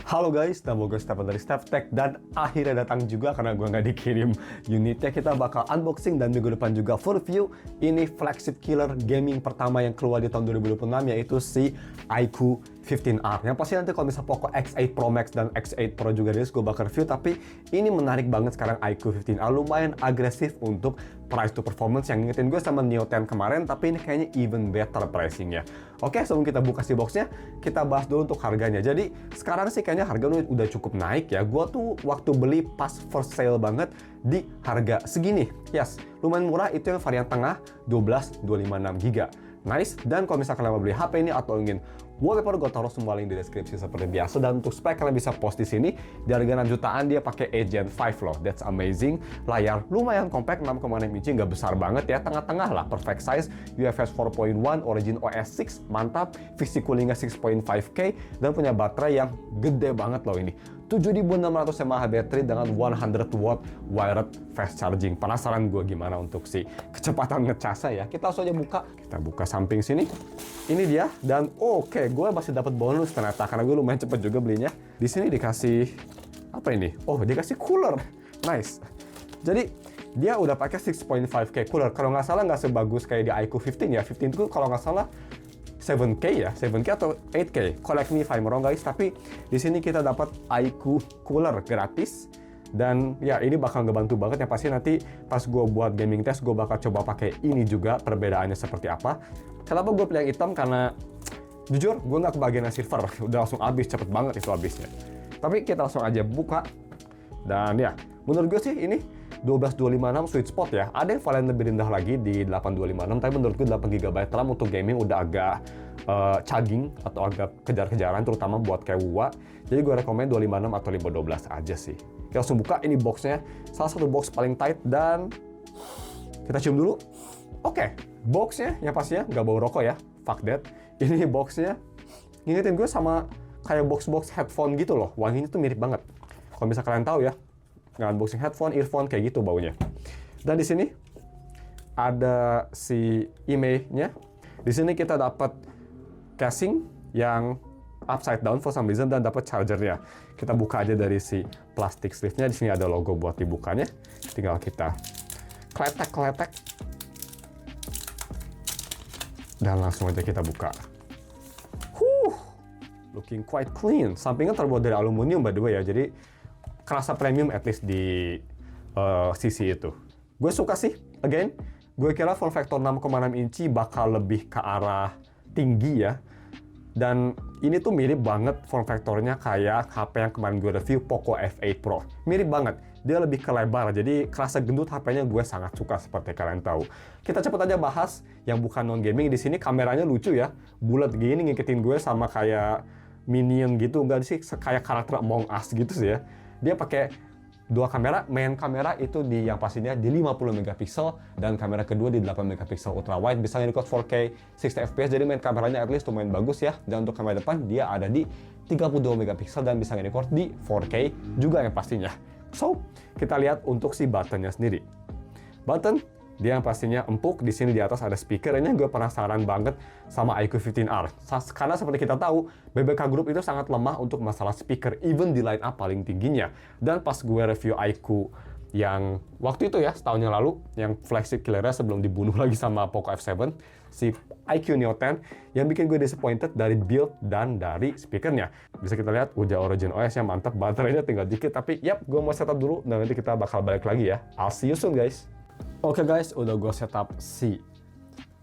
Halo guys, nama gue Stefan dari StefTech dan akhirnya datang juga karena gue nggak dikirim unitnya. Kita bakal unboxing dan minggu depan juga full review. Ini flagship killer gaming pertama yang keluar di tahun 2026 yaitu si iQOO 15R. Yang pasti nanti kalau misal Poco X8 Pro Max dan X8 Pro juga rilis, gue bakal review. Tapi ini menarik banget sekarang iQOO 15R, lumayan agresif untuk price to performance yang ngingetin gue sama Neo 10 kemarin, tapi ini kayaknya even better pricingnya. Oke, sebelum kita buka si boxnya, kita bahas dulu untuk harganya. Jadi sekarang sih kayaknya harga udah cukup naik ya. Gue tuh waktu beli pas first sale banget di harga segini. Yes, lumayan murah, itu yang varian tengah 12/256GB. Nice, dan kalau misalkan kalian mau beli HP ini atau ingin wallpaper, gue taruh semua link di deskripsi seperti biasa. Dan untuk spek kalian bisa post di sini. Di harga 6 jutaan dia pakai A Gen 5 loh, that's amazing. Layar lumayan compact, 6,6 inci, nggak besar banget ya, tengah-tengah lah, perfect size. UFS 4.1, Origin OS 6, mantap. VC coolingnya 6.5K dan punya baterai yang gede banget loh ini. 7600 mAh baterai dengan 100 watt wired fast charging. Penasaran gue gimana untuk si kecepatan ngecasnya ya. Kita langsung aja buka. Kita buka samping sini. Ini dia, dan oke, gue masih dapat bonus ternyata karena gue lumayan cepet juga belinya. Di sini dikasih apa ini? Oh, dikasih cooler. Nice. Jadi dia udah pakai 6.5K cooler. Kalau nggak salah nggak sebagus kayak di iQOO 15 ya. 15 itu kalau nggak salah 7K ya, 7K atau 8K. Correct me if I'm wrong guys, tapi di sini kita dapat iQOO cooler gratis. Dan ya ini bakal ngebantu banget ya, pasti nanti pas gue buat gaming test gue bakal coba pakai ini juga, perbedaannya seperti apa. Kenapa gue pilih yang hitam? Karena jujur gue nggak kebagian yang silver, udah langsung habis, cepet banget itu habisnya. Tapi kita langsung aja buka. Dan ya, menurut gue sih ini 12256 sweet spot ya. Ada yang varian lebih rendah lagi di 8256, tapi menurut gue 8GB RAM untuk gaming udah agak chugging atau agak kejar-kejaran, terutama buat kayak WUA. Jadi gue rekomen 256 atau 512 aja sih. Kita langsung buka, ini boxnya, salah satu box paling tight, dan kita cium dulu. Oke, boxnya yang pastinya nggak bau rokok ya, fuck that. Ini boxnya ngingetin gue sama kayak box-box headphone gitu loh, wanginya tuh mirip banget. Kalau bisa kalian tahu ya, nge-unboxing headphone, earphone kayak gitu baunya. Dan di sini ada si IMEI-nya. Di sini kita dapat casing yang upside down for some reason dan dapat chargernya. Kita buka aja dari si plastik sleeve-nya. Di sini ada logo buat dibukanya. Tinggal kita kletek-kletek. Dan langsung aja kita buka. Looking quite clean. Sampingnya terbuat dari aluminium by the way ya. Jadi kerasa premium at least di sisi itu. Gue suka sih, again, gue kira form factor 6,6 inci bakal lebih ke arah tinggi ya. Dan ini tuh mirip banget form factornya kayak HP yang kemarin gue review, Poco F8 Pro. Mirip banget, dia lebih ke lebar, jadi kerasa gendut. HP-nya gue sangat suka seperti kalian tahu. Kita cepet aja bahas yang bukan non-gaming. Di sini kameranya lucu ya, bulat gini ngikutin gue sama kayak Minion gitu, enggak sih, kayak karakter Among Us gitu sih ya. Dia pakai dua kamera, main kamera itu di yang pastinya di 50 megapiksel dan kamera kedua di 8 megapiksel ultra wide, bisa record 4K 60 fps, jadi main kameranya at least lumayan bagus ya. Dan untuk kamera depan dia ada di 32 megapiksel dan bisa record di 4K juga yang pastinya. So, kita lihat untuk si buttonnya sendiri. Button dia yang pastinya empuk. Di sini di atas ada speaker. Ini gue penasaran banget sama iQOO 15R. Karena seperti kita tahu, BBK Group itu sangat lemah untuk masalah speaker, even di line up paling tingginya. Dan pas gue review iQOO yang waktu itu ya, setahun yang lalu, yang flagship killernya sebelum dibunuh lagi sama Poco F7, si iQOO Neo 10, yang bikin gue disappointed dari build dan dari speakernya. Bisa kita lihat, udah Origin OS yang mantap, baterainya tinggal dikit, tapi yap, gue mau setup dulu, dan nanti kita bakal balik lagi ya. I'll see you soon guys. Oke guys, udah gue setup si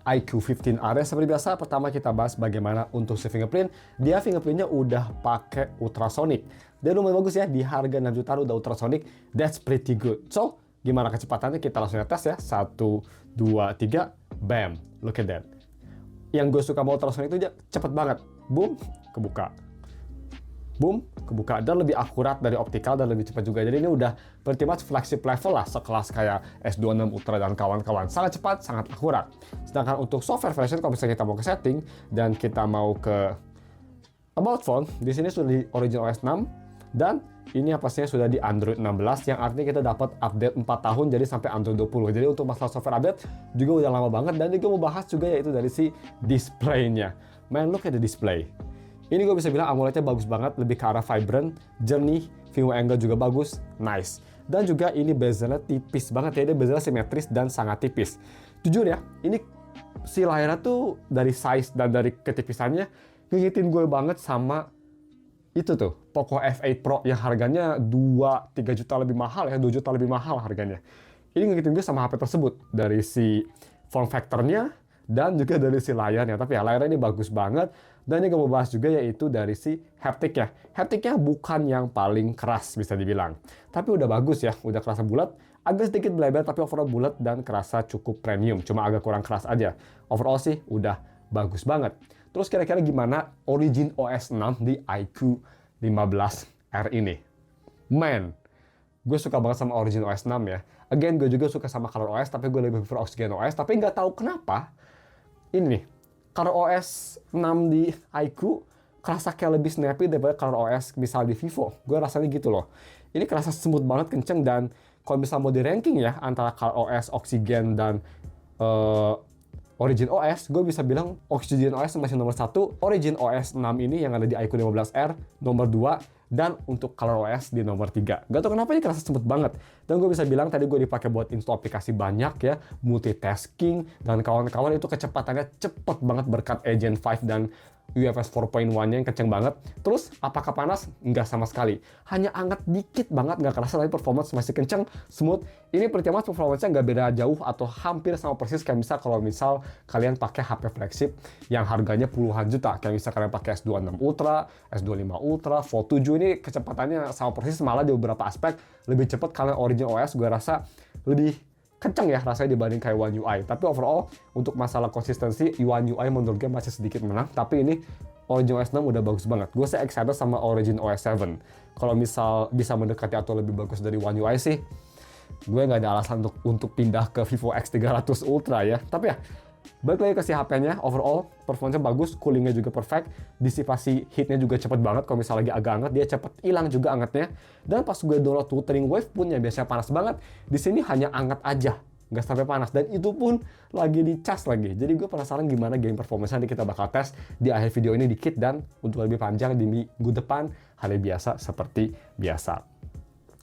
iQOO 15R. Seperti biasa, pertama kita bahas bagaimana untuk si fingerprint. Dia fingerprintnya udah pakai ultrasonic. Dia lumayan bagus ya, di harga 6 juta udah ultrasonic. That's pretty good. So, gimana kecepatannya? Kita langsung tes ya. 1, 2, 3, bam. Look at that. Yang gue suka mau ultrasonic itu aja cepet banget. Boom, kebuka. Boom, kebuka, dan lebih akurat dari optikal dan lebih cepat juga. Jadi ini udah pretty much flagship level lah, sekelas kayak S26 Ultra dan kawan-kawan. Sangat cepat, sangat akurat. Sedangkan untuk software version, kalau misalnya kita mau ke setting dan kita mau ke about phone, di sini sudah di Origin OS 6 dan ini yang pastinya sudah di Android 16, yang artinya kita dapat update 4 tahun jadi sampai Android 20. Jadi untuk masalah software update juga udah lama banget. Dan juga mau bahas juga yaitu dari si display-nya. Man, look at the display. Ini gue bisa bilang AMOLED-nya bagus banget, lebih ke arah vibrant, jernih, view angle juga bagus, nice. Dan juga ini bezelnya tipis banget ya, dia bezelnya simetris dan sangat tipis. Jujur ya, ini si layarnya tuh dari size dan dari ketipisannya ngingetin gue banget sama itu tuh, Poco F8 Pro yang harganya 2-3 juta lebih mahal ya, 2 juta lebih mahal harganya. Ini ngingetin gue sama HP tersebut, dari si form factor-nya dan juga dari si layarnya. Tapi ya layarnya ini bagus banget. Dan yang gue mau bahas juga yaitu dari si haptic ya. Hapticnya bukan yang paling keras bisa dibilang. Tapi udah bagus ya, udah kerasa bulat. Agak sedikit bleber tapi overall bulat dan kerasa cukup premium. Cuma agak kurang keras aja. Overall sih udah bagus banget. Terus kira-kira gimana Origin OS 6 di iQOO 15R ini? Man, gue suka banget sama Origin OS 6 ya. Again, gue juga suka sama ColorOS, tapi gue lebih prefer Oxygen OS. Tapi nggak tahu kenapa, ini nih, ColorOS 6 di iQOO kerasa kayak lebih snappy daripada ColorOS misal di Vivo. Gue rasanya gitu loh. Ini kerasa smooth banget, kenceng, dan kalau misal mau di ranking ya, antara ColorOS, Oxygen, dan Origin OS, gue bisa bilang Oxygen OS masih nomor 1, Origin OS 6 ini yang ada di iQOO 15R nomor 2, dan untuk ColorOS di nomor 3. Gak tau kenapa ini kerasa smooth banget. Dan gue bisa bilang tadi gue dipakai buat install aplikasi banyak ya, multitasking, dan kawan-kawan itu kecepatannya cepet banget berkat Agent 5 dan UFS 4.1-nya yang kenceng banget. Terus, apakah panas? Nggak sama sekali. Hanya hangat dikit banget, nggak kerasa, tapi performance masih kenceng, smooth. Ini pertama performance-nya nggak beda jauh atau hampir sama persis kayak kalau misal kalian pakai HP flagship yang harganya puluhan juta. Kayak misal kalian pakai S26 Ultra, S25 Ultra, Fold 7, ini kecepatannya sama persis, malah di beberapa aspek lebih cepat. Kalian Origin OS gue rasa lebih kenceng ya rasanya dibanding kayak One UI. Tapi overall untuk masalah konsistensi One UI menurut gue masih sedikit menang. Tapi ini Origin OS 6 udah bagus banget. Gue sih excited sama Origin OS 7. Kalau misal bisa mendekati atau lebih bagus dari One UI sih, gue nggak ada alasan untuk pindah ke Vivo X300 Ultra ya. Tapi ya, balik lagi ke si HP-nya, overall performance-nya bagus, coolingnya juga perfect, disipasi heat-nya juga cepet banget. Kalau misalnya lagi agak hangat, dia cepet hilang juga hangatnya. Dan pas gue download Wuthering Wave pun yang biasanya panas banget, di sini hanya hangat aja, nggak sampai panas. Dan itu pun lagi dicas lagi. Jadi gue penasaran gimana game performance-nya, nanti kita bakal tes di akhir video ini dikit. Dan untuk lebih panjang di minggu depan, hari biasa seperti biasa.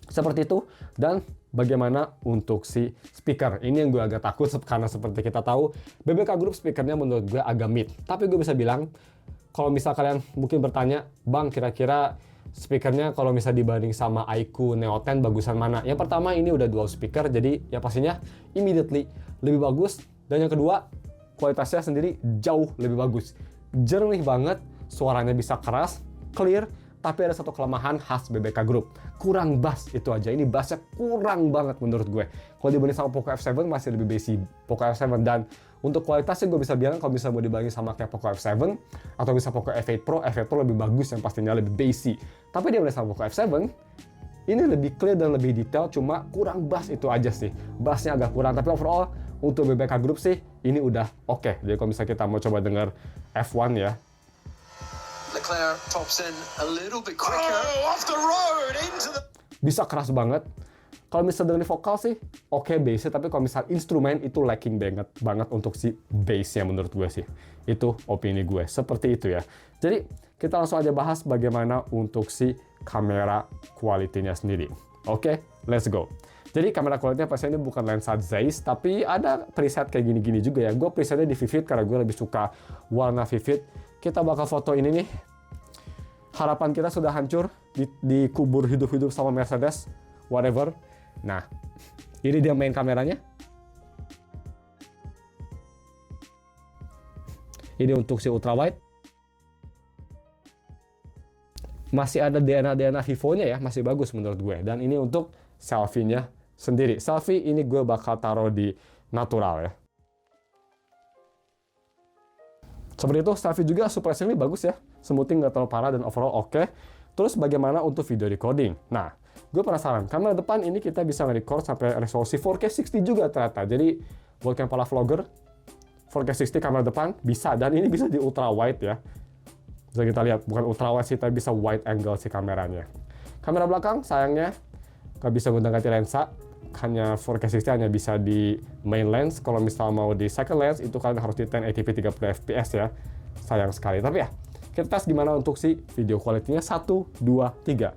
Seperti itu. Dan bagaimana untuk si speaker? Ini yang gue agak takut karena seperti kita tahu BBK Group speakernya menurut gue agak mid. Tapi gue bisa bilang, kalau misal kalian mungkin bertanya, Bang kira-kira speakernya kalau misal dibanding sama iQOO Neo 10 bagusan mana? Yang pertama ini udah dual speaker, jadi ya pastinya immediately lebih bagus. Dan yang kedua, kualitasnya sendiri jauh lebih bagus. Jernih banget, suaranya bisa keras, clear. Tapi ada satu kelemahan khas BBK Group, kurang bass itu aja. Ini bassnya kurang banget menurut gue. Kalau dibanding sama Poco F7 masih lebih bassy Poco F7. Dan untuk kualitasnya gue bisa bilang kalau bisa mau dibanding sama kayak Poco F7 atau bisa Poco F8 Pro, F8 Pro lebih bagus yang pastinya lebih bassy. Tapi dia sama Poco F7, ini lebih clear dan lebih detail, cuma kurang bass itu aja sih. Bassnya agak kurang, tapi overall untuk BBK Group sih ini udah oke. Jadi kalau misalnya kita mau coba dengar F1 ya, Leclerc tops in a little bit quicker. Oh, off the road into the... Bisa keras banget. Kalau misalnya dengan vokal sih oke bass-nya, tapi kalau misal instrumen itu lacking banget untuk si bass-nya menurut gue sih. Itu opini gue, seperti itu ya. Jadi kita langsung aja bahas bagaimana untuk si kamera quality-nya sendiri. Oke, let's go. Jadi kamera quality-nya pastinya ini bukan lensa Zeiss, tapi ada preset kayak gini-gini juga ya. Gue presetnya di Vivid karena gue lebih suka warna Vivid. Kita bakal foto ini nih. Harapan kita sudah hancur, dikubur hidup-hidup sama Mercedes, whatever. Nah, ini dia main kameranya. Ini untuk si ultrawide. Masih ada DNA Vivo-nya ya, masih bagus menurut gue. Dan ini untuk selfie-nya sendiri. Selfie ini gue bakal taruh di natural ya. Seperti itu, selfie juga surprisingly bagus ya. Smoothing nggak terlalu parah dan overall oke. Terus bagaimana untuk video recording? Nah, gue penasaran. Kamera depan ini kita bisa nge-record sampai resolusi 4K 60 juga ternyata. Jadi, buat yang para vlogger, 4K 60 kamera depan bisa. Dan ini bisa di ultra wide ya. Bisa kita lihat, bukan ultra wide sih, tapi bisa wide angle si kameranya. Kamera belakang, sayangnya, nggak bisa ganti lensa. Hanya 4K 60 hanya bisa di main lens. Kalau misal mau di second lens itu kalian harus di 1080p 30 fps ya. Sayang sekali. Tapi ya, Kita tes gimana untuk si video quality-nya. 1, 2, 3.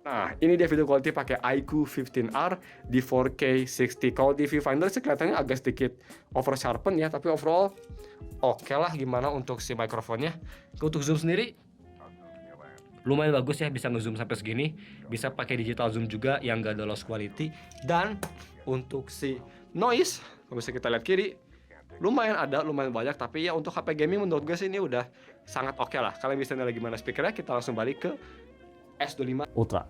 Nah, ini dia video quality pakai iQOO 15R di 4K 60. Kalau di viewfinder sih kelihatannya agak sedikit over sharpen ya, tapi overall oke lah. Gimana untuk si mikrofonnya. Untuk zoom sendiri lumayan bagus ya, bisa ngezoom sampai segini, bisa pakai digital zoom juga yang gak ada loss quality. Dan untuk si noise, kalau bisa kita lihat kiri, lumayan banyak, tapi ya untuk HP gaming menurut gue sih ini udah sangat oke lah. Kalian bisa nilai gimana speakernya, kita langsung balik ke S25 Ultra.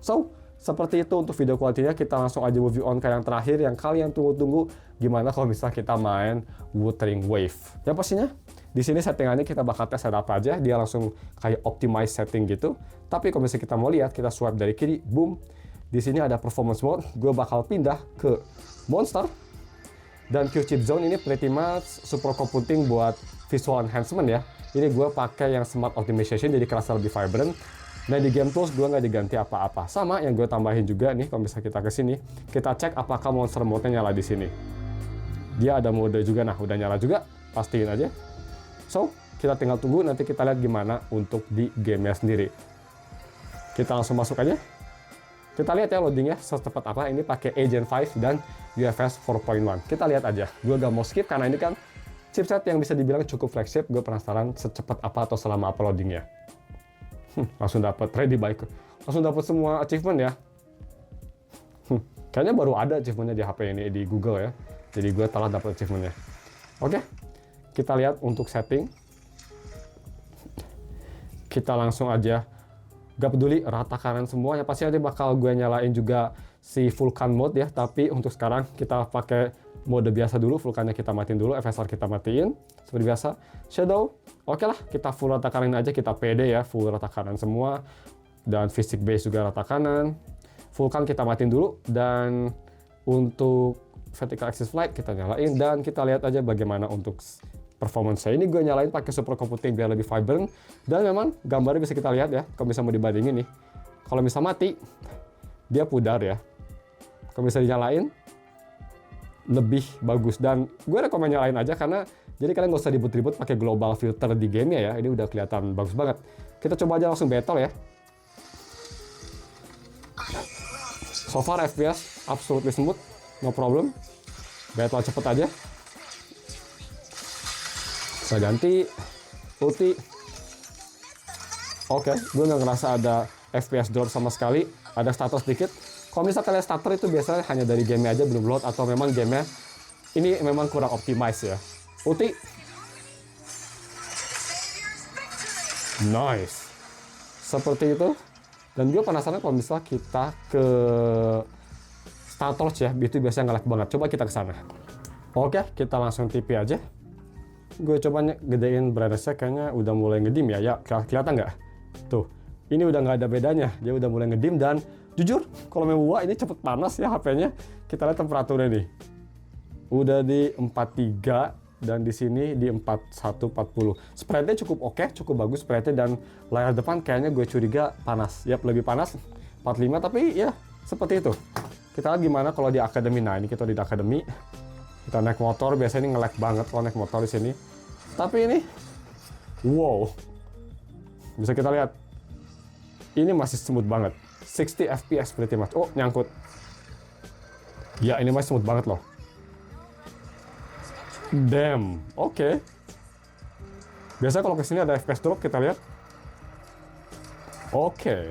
So, seperti itu untuk video quality-nya. Kita langsung aja move on ke yang terakhir yang kalian tunggu-tunggu, gimana kalau misalnya kita main Wuthering Wave. Ya pastinya di sini settingannya kita bakal tes ada apa aja, dia langsung kayak optimize setting gitu. Tapi kalau misalnya kita mau lihat, kita swipe dari kiri, boom. Di sini ada performance mode, gue bakal pindah ke monster. Dan Q-Chip Zone ini pretty much super computing buat visual enhancement ya. Ini gue pakai yang smart optimization, jadi kerasa lebih vibrant. Nah di game tools gue nggak diganti apa-apa. Sama yang gue tambahin juga nih, kalau misalnya kita ke sini, kita cek apakah monster mode-nya nyala di sini. Dia ada mode juga, nah udah nyala juga, pastiin aja. So, kita tinggal tunggu, nanti kita lihat gimana untuk di gamenya sendiri. Kita langsung masuk aja. Kita lihat ya loadingnya secepat apa. Ini pakai Gen 5 dan UFS 4.1. Kita lihat aja. Gue gak mau skip karena ini kan chipset yang bisa dibilang cukup flagship. Gue penasaran secepat apa atau selama apa loadingnya. Langsung dapat ready bike, langsung dapat semua achievement ya. Kayaknya baru ada achievementnya di HP ini di Google ya. Jadi gue telah dapat achievementnya. Oke, kita lihat untuk setting. Kita langsung aja, gak peduli rata kanan semuanya. Pasti nanti bakal gue nyalain juga si Vulkan mode ya. Tapi untuk sekarang kita pakai mode biasa dulu. Vulkannya kita matiin dulu, FSR kita matiin seperti biasa. Shadow, oke lah, kita full rata kanan aja, kita pede ya, full rata kanan semua. Dan Physics Base juga rata kanan. Vulkan kita matiin dulu, dan untuk Vertical Axis Flight kita nyalain, dan kita lihat aja bagaimana untuk performance saya. Ini gue nyalain pakai super computing biar lebih vibrant, dan memang gambarnya bisa kita lihat ya, kalau bisa mau dibandingin nih. Kalau bisa mati, dia pudar ya. Kalau bisa dinyalain, lebih bagus, dan gue rekomen nyalain aja karena jadi kalian nggak usah ribut-ribut pakai global filter di gamenya ya. Ini udah kelihatan bagus banget. Kita coba aja langsung battle ya. So far FPS absolutely smooth, no problem. Battle cepet aja. Saya ganti ulti. Oke, gue nggak ngerasa ada FPS drop sama sekali. Ada stutter sedikit. Kalau misalnya kalian stutter itu biasanya hanya dari gamenya aja belum load, atau memang gamenya ini memang kurang optimize ya. Ulti. Nice. Seperti itu. Dan gue penasaran kalau misalnya kita ke Star Torch ya, itu biasanya nge-lag banget. Coba kita ke sana. Oke, kita langsung TP aja. Gue coba gedein brightness-nya, kayaknya udah mulai ngedim ya. Ya, kelihatan nggak? Tuh, ini udah nggak ada bedanya. Dia udah mulai ngedim, dan jujur, kalau main WoW ini cepet panas ya HP-nya. Kita lihat temperaturnya nih. Udah di 43. Dan di sini di 4140. Sprite-nya cukup oke, cukup bagus sprite-nya, dan layar depan kayaknya gue curiga panas. Yap, lebih panas 45, tapi ya seperti itu. Kita lihat gimana kalau di Academy. Nah, ini kita di Academy. Kita naik motor, biasanya ini nge-lag banget kalau naik motor di sini. Tapi ini wow. Bisa kita lihat. Ini masih smooth banget. 60 FPS pretty much. Oh, nyangkut. Ya, ini masih smooth banget loh. Damn, oke. Biasanya kalau kesini ada FPS drop, kita lihat. Oke.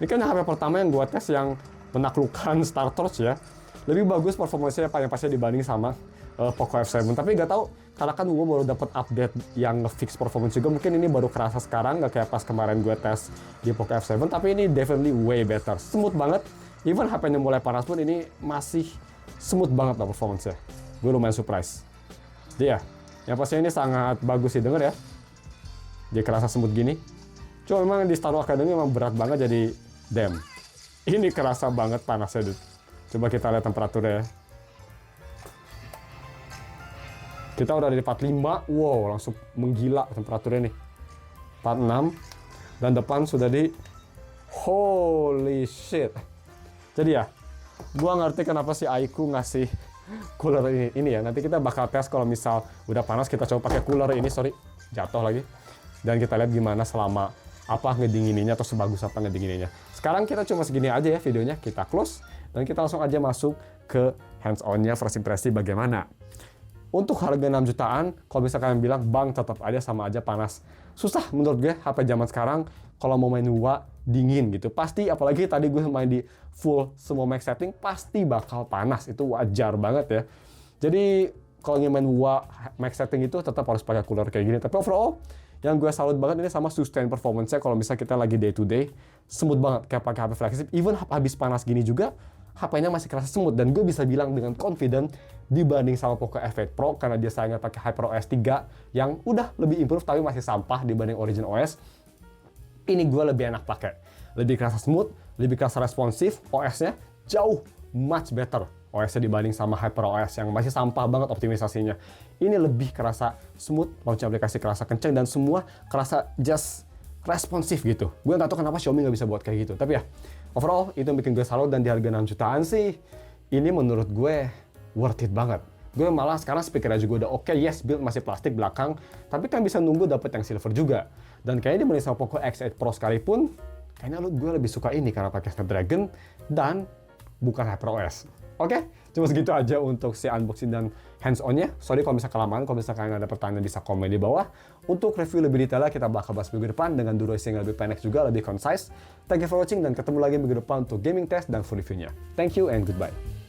Ini kan HP pertama yang gua tes yang menaklukkan Star Torch ya. Lebih bagus performanya yang pasti dibanding sama Poco F7. Tapi nggak tahu, karena kan gua baru dapat update yang nge-fix performance juga. Mungkin ini baru kerasa sekarang, nggak kayak pas kemarin gua tes di Poco F7. Tapi ini definitely way better. Smooth banget. Even HP-nya mulai panas pun ini masih smooth banget lah performance-nya. Gue lumayan surprise. Dia, yang pasti ini sangat bagus sih denger ya. Dia kerasa smooth gini. Cuma memang di Star Wars Academy memang berat banget, jadi damn. Ini kerasa banget panasnya, dude. Coba kita lihat temperaturnya ya. Kita udah di 45, wow, langsung menggila temperaturnya nih. 46, dan depan sudah di holy shit. Jadi ya, gua ngerti kenapa si iQOO ngasih cooler ini ya. Nanti kita bakal tes kalau misal udah panas, kita coba pakai cooler ini. Sorry, jatuh lagi. dan kita lihat gimana selama apa ngedingininnya atau sebagus apa ngedingininnya. Sekarang kita cuma segini aja ya videonya, kita close dan kita langsung aja masuk ke hands on-nya first impresi bagaimana. Untuk harga 6 jutaan, kalau bisa kalian bilang bang tetap aja sama aja panas. Susah menurut gue HP zaman sekarang kalau mau main WoW dingin gitu. Pasti apalagi tadi gue main di full semua max setting pasti bakal panas, itu wajar banget ya. Jadi kalau ingin main WoW max setting itu tetap harus pakai cooler kayak gini. Tapi overall yang gue salut banget ini sama sustain performance-nya kalau misalnya kita lagi day to day, smooth banget kayak pakai HP flagship. Even habis panas gini juga, HP-nya masih kerasa smooth. Dan gue bisa bilang dengan confident dibanding sama Poco F8 Pro karena dia sayangnya pakai HyperOS 3 yang udah lebih improve tapi masih sampah dibanding Origin OS. Ini gue lebih enak pakai. Lebih kerasa smooth, lebih kerasa responsif, OS-nya jauh much better. OS-nya dibanding sama HyperOS yang masih sampah banget optimisasinya. Ini lebih kerasa smooth, launching aplikasi kerasa kenceng, dan semua kerasa just responsif gitu. Gue nggak tahu kenapa Xiaomi nggak bisa buat kayak gitu. Tapi ya, overall itu yang bikin gue salut, dan di harga 6 jutaan sih, ini menurut gue worth it banget. Gue malah sekarang speaker juga udah oke, yes build masih plastik belakang, tapi kan bisa nunggu dapet yang silver juga. Dan kayaknya dibanding sama Poco X8 Pro sekalipun, kayaknya gue lebih suka ini karena pakai Snapdragon dan bukan HyperOS. Oke, cuma segitu aja untuk si unboxing dan hands-on-nya. Sorry kalau misalnya kelamaan, kalau misalnya kalian ada pertanyaan bisa komen di bawah. Untuk review lebih detailnya kita bakal bahas minggu depan dengan durasi yang lebih pendek juga, lebih concise. Thank you for watching dan ketemu lagi minggu depan untuk gaming test dan full review-nya. Thank you and goodbye.